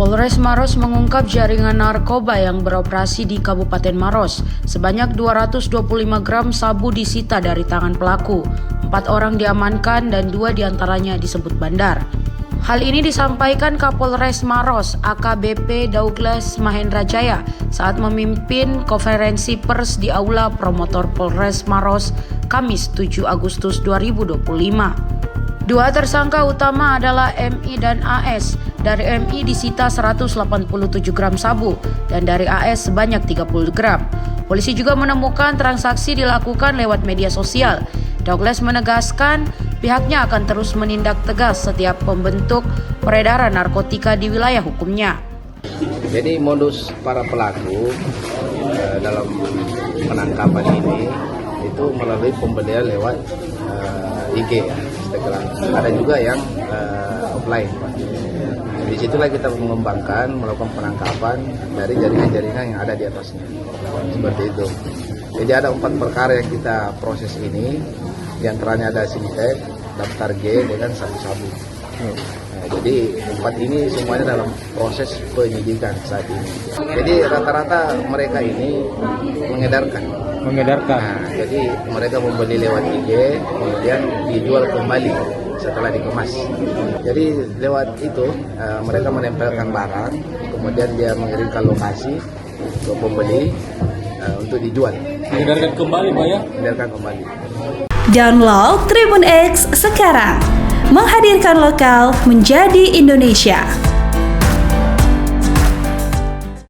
Polres Maros mengungkap jaringan narkoba yang beroperasi di Kabupaten Maros. Sebanyak 225 gram sabu disita dari tangan pelaku. 4 orang diamankan dan 2 diantaranya disebut bandar. Hal ini disampaikan Kapolres Maros AKBP Douglas Mahendra Jaya saat memimpin konferensi pers di Aula Promotor Polres Maros Kamis 7 Agustus 2025. Dua tersangka utama adalah MI dan AS. Dari MI disita 187 gram sabu dan dari AS sebanyak 30 gram. Polisi juga menemukan transaksi dilakukan lewat media sosial. Douglas menegaskan pihaknya akan terus menindak tegas setiap pembentuk peredaran narkotika di wilayah hukumnya. Jadi modus para pelaku dalam penangkapan ini itu melalui pembelian lewat IG, Instagram. Ada juga yang offline. Di situlah kita mengembangkan, melakukan penangkapan dari jaringan-jaringan yang ada di atasnya. Seperti itu. Jadi ada 4 perkara yang kita proses ini. Di antaranya ada sintek, daftar G dengan sabu-sabu. Nah, jadi 4 ini semuanya dalam proses penyidikan saat ini. Jadi rata-rata mereka ini mengedarkan. Nah, jadi mereka membeli lewat IG, kemudian dijual kembali setelah dikemas. Jadi lewat itu mereka menempelkan barang, kemudian dia mengirimkan lokasi ke pembeli untuk dijual. Mengedarkan kembali, Pak ya? Mengedarkan kembali. Download Tribun X sekarang, menghadirkan lokal menjadi Indonesia.